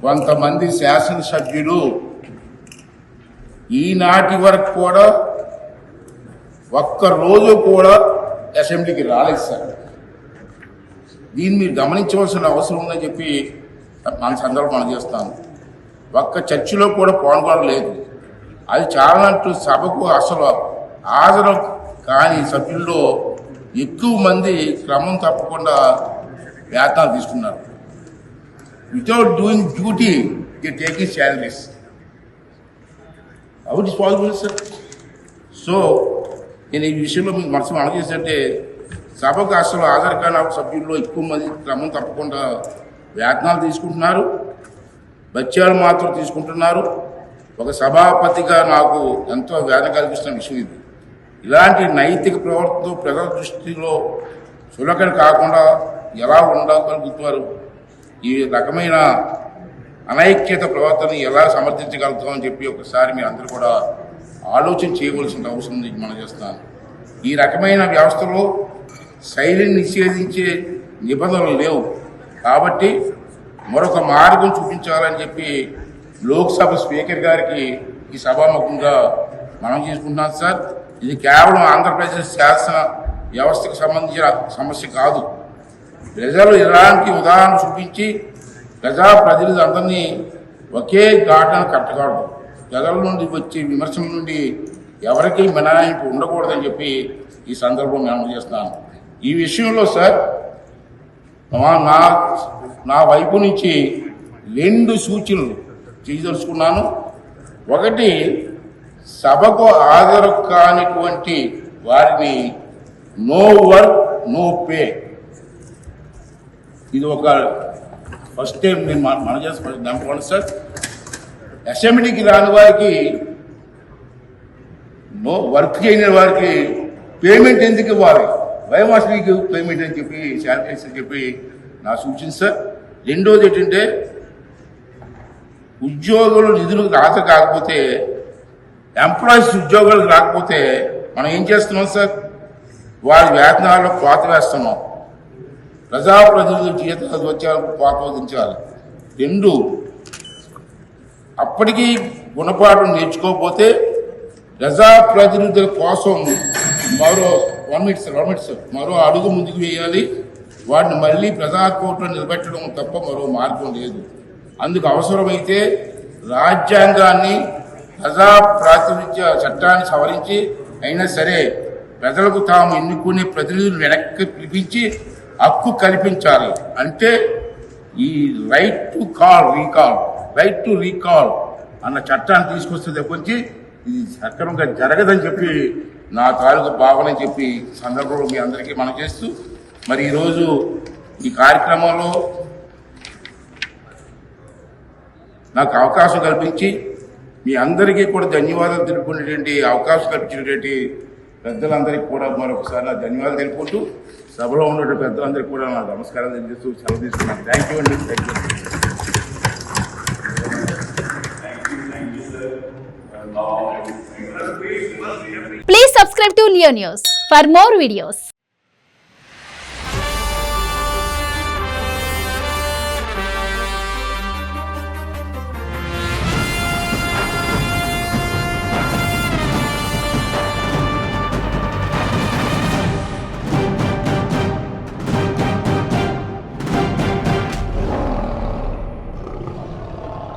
కొంతమంది శాసనసభ్యులు ఈనాటి వరకు కూడా ఒక్కరోజు కూడా అసెంబ్లీకి రాలేదు సార్. దీన్ని మీరు గమనించవలసిన అవసరం ఉందని చెప్పి మన సందర్భం మనం చేస్తాను. ఒక్క చర్చలో కూడా పాల్గొనలేదు. అది చాలానట్టు సభకు అసలు హాజరు కాని సభ్యుల్లో ఎక్కువ మంది క్రమం తప్పకుండా వేతనాలు తీసుకున్నారు. Without doing duty they taking salaries. How it is possible sir? So నేను ఈ విషయంలో మీకు మనసు అందజేసంటే సభకు అసలు హాజరు కాని సభ్యుల్లో ఎక్కువ మంది క్రమం తప్పకుండా వేతనాలు తీసుకుంటున్నారు, బత్యాలు మాత్రం తీసుకుంటున్నారు. ఒక సభాపతిగా నాకు ఎంతో వేదన కల్పిస్తున్న విషయం ఇది. ఇలాంటి నైతిక ప్రవర్తనతో ప్రజల దృష్టిలో చులకన కాకుండా ఎలా ఉండగలుగుతారు? ఈ రకమైన అనైక్యత ప్రవర్తన ఎలా సమర్థించగలుగుతామని చెప్పి ఒకసారి మీరు అందరూ కూడా ఆలోచన చేయవలసిన అవసరం ఉంది. మనం చేస్తున్నాను. ఈ రకమైన వ్యవస్థలో శైలిని నిషేధించే నిబంధనలు లేవు కాబట్టి మరొక మార్గం చూపించాలని చెప్పి లోక్సభ స్పీకర్ గారికి ఈ సభాముఖంగా మనం చేసుకుంటున్నాం సార్. ఇది కేవలం ఆంధ్రప్రదేశ్ శాసన వ్యవస్థకు సంబంధించిన సమస్య కాదు. ప్రజలు ఇలాంటి ఉదాహరణ చూపించి ప్రజాప్రతినిధులందరినీ ఒకే ఘాటను కట్టకూడదు. ప్రజల నుండి వచ్చే విమర్శల నుండి ఎవరికి మినహాయింపు ఉండకూడదని చెప్పి ఈ సందర్భం నేను చేస్తున్నాను. ఈ విషయంలో సార్ నా వైపు నుంచి 2 సూచనలు చేయదలుచుకున్నాను. ఒకటి, సభకు హాజరు కానిటువంటి వారిని నో వర్క్ నో పే. ఇది ఒక ఫస్ట్ టైం నేను మన చేస్తాను సార్. అసెంబ్లీకి రాని వారికి, నో వర్క్ చేయని వారికి పేమెంట్ ఎందుకు ఇవ్వాలి? వైమాస్ట్రీకి పేమెంట్ అని చెప్పి శానిటైజర్ అని చెప్పి నా సూచన సార్. రెండోది ఏంటంటే, ఉద్యోగులు నిధులకు రాత కాకపోతే, ఎంప్లాయీస్ ఉద్యోగాలకు రాకపోతే మనం ఏం చేస్తున్నాం సార్? వారి వేతనాల్లో కోత వేస్తున్నాం. ప్రజాప్రతినిధులు జీతాలు వచ్చాలకు కోత విధించాలి. 2, అప్పటికీ గుణపాఠం నేర్చుకోకపోతే ప్రజాప్రతినిధుల కోసం మరో 1 minute సార్ మరో అడుగు ముందుకు వేయాలి. వాటిని మళ్ళీ ప్రజాకోర్టులో నిలబెట్టడం తప్ప మరో మార్గం లేదు. అందుకు అవసరమైతే రాజ్యాంగాన్ని, ప్రజా ప్రాతినిధ్య చట్టాన్ని సవరించి అయినా సరే ప్రజలకు తాము ఎన్నుకునే ప్రతినిధులు వెనక్కి పిలిపించి హక్కు కల్పించాలి. అంటే ఈ రైట్ టు రీకాల్ అన్న చట్టాన్ని తీసుకొస్తే తప్పించి ఇది సక్రమంగా జరగదని చెప్పి నా తాలూకు భావన చెప్పి సందర్భంలో మీ అందరికీ మనం చేస్తూ, మరి ఈరోజు ఈ కార్యక్రమంలో నాకు అవకాశం కల్పించి మీ అందరికీ కూడా ధన్యవాదాలు తెలుపుకునేటువంటి అవకాశం కల్పించినటువంటి పెద్దలందరికీ కూడా మరొకసారి నా ధన్యవాదాలు తెలుపుకుంటూ, సభలో ఉన్నటువంటి పెద్దలందరికీ కూడా నా నమస్కారాలు తెలియజేస్తూ సెలవు తీసుకున్నాను. థ్యాంక్ యూ అండి. Please subscribe to Leo News for more videos.